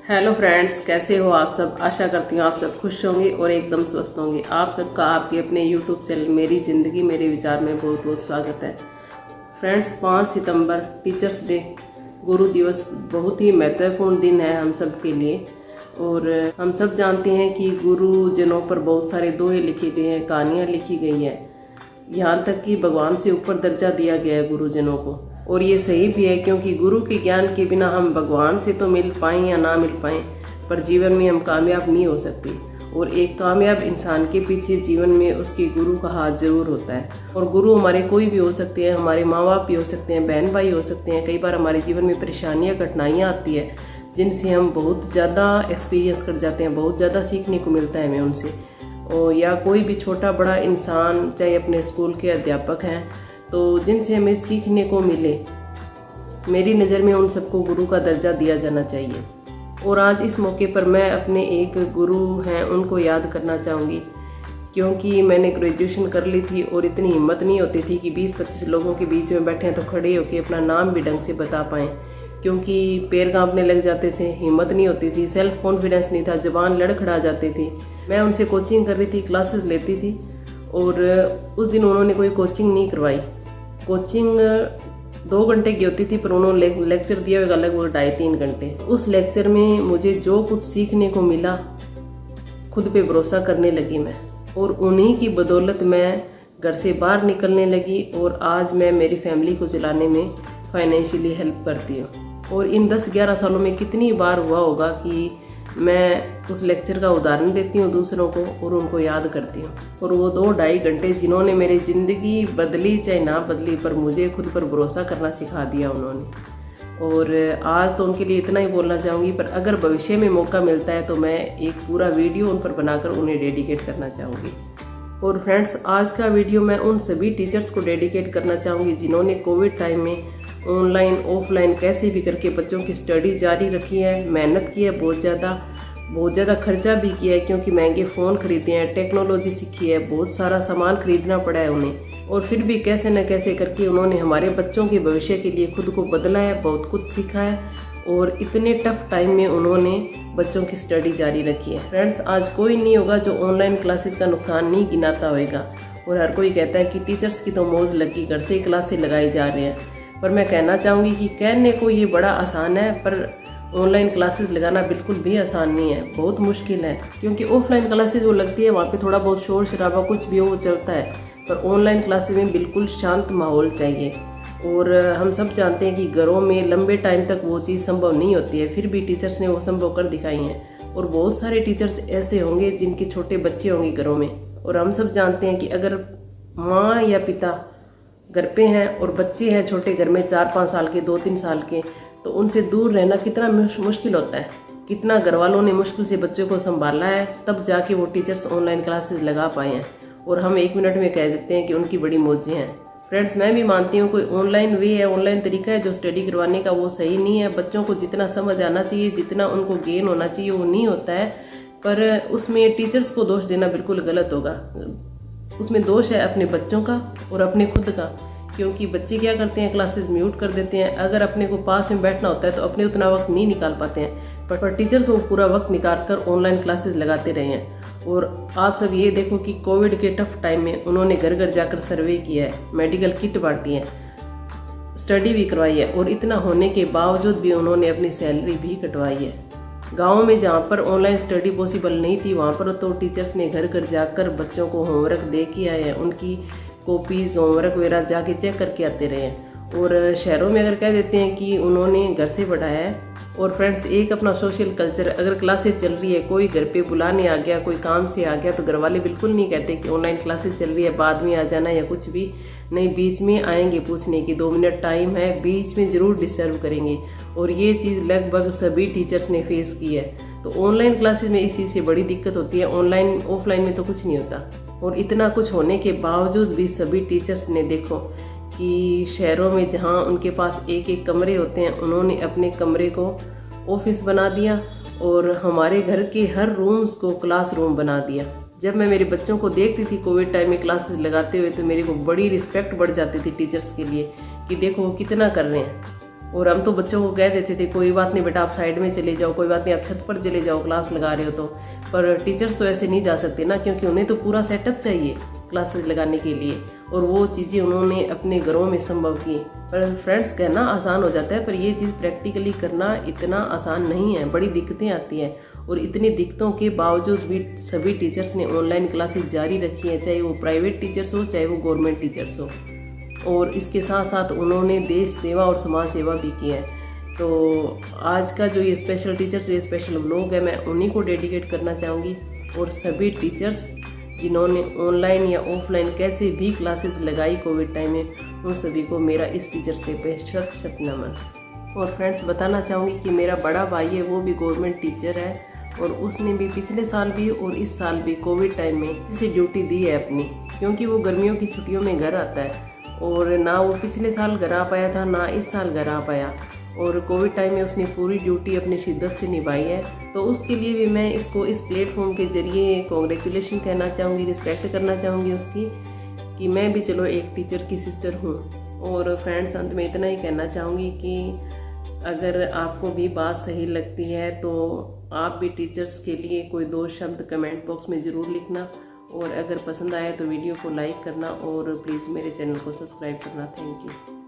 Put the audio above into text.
Hello friends, कैसे हो आप सब। आशा करती हूँ आप सब खुश होंगे और एकदम स्वस्थ होंगे। आप सबका आपके अपने यूट्यूब चैनल मेरी ज़िंदगी मेरे विचार में बहुत बहुत स्वागत है। फ्रेंड्स, 5 सितंबर टीचर्स डे, गुरु दिवस, बहुत ही महत्वपूर्ण दिन है हम सब के लिए। और हम सब जानते हैं कि गुरुजनों पर बहुत सारे दोहे लिखे गए हैं, कहानियाँ लिखी गई हैं, यहाँ तक कि भगवान से ऊपर दर्जा दिया गया है गुरुजनों को। और ये सही भी है, क्योंकि गुरु के ज्ञान के बिना हम भगवान से तो मिल पाएँ या ना मिल पाएँ, पर जीवन में हम कामयाब नहीं हो सकते। और एक कामयाब इंसान के पीछे जीवन में उसके गुरु का हाथ जरूर होता है। और गुरु हमारे कोई भी हो सकते हैं, हमारे माँ बाप भी हो सकते हैं, बहन भाई हो सकते हैं। कई बार हमारे जीवन में परेशानियाँ कठिनाइयाँ आती है जिनसे हम बहुत ज़्यादा एक्सपीरियंस कर जाते हैं, बहुत ज़्यादा सीखने को मिलता है हमें उनसे। और या कोई भी छोटा बड़ा इंसान, चाहे अपने स्कूल के अध्यापक हैं, तो जिनसे हमें सीखने को मिले, मेरी नज़र में उन सबको गुरु का दर्जा दिया जाना चाहिए। और आज इस मौके पर मैं अपने एक गुरु हैं उनको याद करना चाहूँगी, क्योंकि मैंने ग्रेजुएशन कर ली थी और इतनी हिम्मत नहीं होती थी कि 20-25 लोगों के बीच में बैठे हैं तो खड़े होकर अपना नाम भी ढंग से बता पाएँ, क्योंकि पैर कांपने लग जाते थे, हिम्मत नहीं होती थी, सेल्फ कॉन्फिडेंस नहीं था, ज़बान लड़खड़ा जाती थी। मैं उनसे कोचिंग कर रही थी, क्लासेस लेती थी, और उस दिन उन्होंने कोई कोचिंग नहीं करवाई। कोचिंग 2 घंटे की होती थी, पर उन्होंने लेक्चर दिया होगा लगभग 2.5-3 घंटे। उस लेक्चर में मुझे जो कुछ सीखने को मिला, खुद पे भरोसा करने लगी मैं, और उन्हीं की बदौलत मैं घर से बाहर निकलने लगी। और आज मैं मेरी फैमिली को चलाने में फाइनेंशियली हेल्प करती हूँ। और इन 10-11 सालों में कितनी बार हुआ होगा कि मैं उस लेक्चर का उदाहरण देती हूँ दूसरों को और उनको याद करती हूँ। और वो 2-2.5 घंटे जिन्होंने मेरी ज़िंदगी बदली चाहे ना बदली, पर मुझे खुद पर भरोसा करना सिखा दिया उन्होंने। और आज तो उनके लिए इतना ही बोलना चाहूँगी, पर अगर भविष्य में मौका मिलता है तो मैं एक पूरा वीडियो उन पर बनाकर उन्हें डेडिकेट करना चाहूँगी। और फ्रेंड्स, आज का वीडियो मैं उन सभी टीचर्स को डेडिकेट करना चाहूँगी जिन्होंने कोविड टाइम में ऑनलाइन ऑफलाइन कैसे भी करके बच्चों की स्टडी जारी रखी है, मेहनत की है, बहुत ज़्यादा खर्चा भी किया है, क्योंकि महंगे फ़ोन खरीदे हैं, टेक्नोलॉजी सीखी है, बहुत सारा सामान खरीदना पड़ा है उन्हें। और फिर भी कैसे न कैसे करके उन्होंने हमारे बच्चों के भविष्य के लिए खुद को बदला है, बहुत कुछ सीखा है, और इतने टफ टाइम में उन्होंने बच्चों की स्टडी जारी रखी है। फ्रेंड्स, आज कोई नहीं होगा जो ऑनलाइन क्लासेस का नुकसान नहीं गिनाता होगा। और हर कोई कहता है कि टीचर्स की तो मौज लगी, घर से ही क्लासेस लगाई जा रहे हैं। पर मैं कहना चाहूँगी कि कहने को ये बड़ा आसान है, पर ऑनलाइन क्लासेस लगाना बिल्कुल भी आसान नहीं है, बहुत मुश्किल है। क्योंकि ऑफलाइन क्लासेस जो लगती है वहाँ पे थोड़ा बहुत शोर शराबा कुछ भी हो वो चलता है, पर ऑनलाइन क्लासेस में बिल्कुल शांत माहौल चाहिए। और हम सब जानते हैं कि घरों में लंबे टाइम तक वो चीज़ संभव नहीं होती है, फिर भी टीचर्स ने वो संभव कर दिखाई हैं। और बहुत सारे टीचर्स ऐसे होंगे जिनके छोटे बच्चे होंगे घरों में, और हम सब जानते हैं कि अगर माँ या पिता घर पे हैं और बच्चे हैं छोटे घर में 4-5 साल के, 2-3 साल के, तो उनसे दूर रहना कितना मुश्किल होता है। कितना घर वालों ने मुश्किल से बच्चों को संभाला है, तब जाके वो टीचर्स ऑनलाइन क्लासेस लगा पाए हैं। और हम 1 मिनट में कह सकते हैं कि उनकी बड़ी मौजें हैं। फ्रेंड्स, मैं भी मानती हूँ कोई ऑनलाइन वे है, ऑनलाइन तरीका है जो स्टडी करवाने का, वो सही नहीं है। बच्चों को जितना समझ आना चाहिए, जितना उनको गेन होना चाहिए, वो नहीं होता है। पर उसमें टीचर्स को दोष देना बिल्कुल गलत होगा। उसमें दोष है अपने बच्चों का और अपने खुद का, क्योंकि बच्चे क्या करते हैं, क्लासेस म्यूट कर देते हैं। अगर अपने को पास में बैठना होता है तो अपने उतना वक्त नहीं निकाल पाते हैं, पर टीचर्स वो पूरा वक्त निकाल कर ऑनलाइन क्लासेस लगाते रहे हैं। और आप सब ये देखो कि कोविड के टफ टाइम में उन्होंने घर घर जाकर सर्वे किया है, मेडिकल किट बांटी है, स्टडी भी करवाई है, और इतना होने के बावजूद भी उन्होंने अपनी सैलरी भी कटवाई है। गाँव में जहाँ पर ऑनलाइन स्टडी पॉसिबल नहीं थी, वहाँ पर तो टीचर्स ने घर घर जाकर बच्चों को होमवर्क दे के आए हैं, उनकी कॉपीज़ होमवर्क वगैरह जाके चेक करके आते रहे हैं। और शहरों में अगर कह देते हैं कि उन्होंने घर से पढ़ाया है। और फ्रेंड्स, एक अपना सोशल कल्चर, अगर क्लासेस चल रही है, कोई घर पे बुलाने आ गया, कोई काम से आ गया, तो घर वाले बिल्कुल नहीं कहते कि ऑनलाइन क्लासेस चल रही है, बाद में आ जाना या कुछ भी नहीं, बीच में आएंगे पूछने की 2 मिनट टाइम है, बीच में ज़रूर डिस्टर्ब करेंगे। और ये चीज़ लगभग सभी टीचर्स ने फेस की है। तो ऑनलाइन क्लासेस में इस चीज़ से बड़ी दिक्कत होती है, ऑनलाइन ऑफलाइन में तो कुछ नहीं होता। और इतना कुछ होने के बावजूद भी सभी टीचर्स ने देखो कि शहरों में जहाँ उनके पास एक कमरे होते हैं, उन्होंने अपने कमरे को ऑफिस बना दिया, और हमारे घर के हर रूम्स को क्लासरूम बना दिया। जब मैं मेरे बच्चों को देखती थी कोविड टाइम में क्लासेस लगाते हुए, तो मेरे को बड़ी रिस्पेक्ट बढ़ जाती थी टीचर्स के लिए कि देखो वो कितना कर रहे हैं। और हम तो बच्चों को कह देते थे कोई बात नहीं बेटा आप साइड में चले जाओ, कोई बात नहीं आप छत पर चले जाओ क्लास लगा रहे हो तो। पर टीचर्स तो ऐसे नहीं जा सकते ना, क्योंकि उन्हें तो पूरा सेटअप चाहिए क्लासेस लगाने के लिए, और वो चीज़ें उन्होंने अपने घरों में संभव की। पर फ्रेंड्स कहना आसान हो जाता है, पर ये चीज़ प्रैक्टिकली करना इतना आसान नहीं है, बड़ी दिक्कतें आती हैं। और इतनी दिक्कतों के बावजूद भी सभी टीचर्स ने ऑनलाइन क्लासेस जारी रखी हैं, चाहे वो प्राइवेट टीचर्स हो चाहे वो गवर्नमेंट टीचर्स हो। और इसके साथ साथ उन्होंने देश सेवा और समाज सेवा भी की है। तो आज का जो ये स्पेशल टीचर्स, ये स्पेशल व्लॉग है, मैं उन्हीं को डेडिकेट करना चाहूँगी। और सभी टीचर्स जिन्होंने ऑनलाइन या ऑफलाइन कैसे भी क्लासेस लगाई कोविड टाइम में, उन सभी को मेरा इस टीचर से बेशक शत नमन। और फ्रेंड्स बताना चाहूँगी कि मेरा बड़ा भाई है, वो भी गवर्नमेंट टीचर है, और उसने भी पिछले साल भी और इस साल भी कोविड टाइम में इसी ड्यूटी दी है अपनी, क्योंकि वो गर्मियों की छुट्टियों में घर आता है। और ना वो पिछले साल घर आ पाया था, ना इस साल घर आ पाया, और कोविड टाइम में उसने पूरी ड्यूटी अपनी शिद्दत से निभाई है। तो उसके लिए भी मैं इसको इस प्लेटफॉर्म के जरिए कॉन्ग्रेचुलेशन कहना चाहूँगी, रिस्पेक्ट करना चाहूँगी उसकी, कि मैं भी चलो एक टीचर की सिस्टर हूँ। और फ्रेंड्स अंत में इतना ही कहना चाहूँगी कि अगर आपको भी बात सही लगती है तो आप भी टीचर्स के लिए कोई 2 शब्द कमेंट बॉक्स में ज़रूर लिखना, और अगर पसंद आया तो वीडियो को लाइक करना, और प्लीज़ मेरे चैनल को सब्सक्राइब करना। Thank you.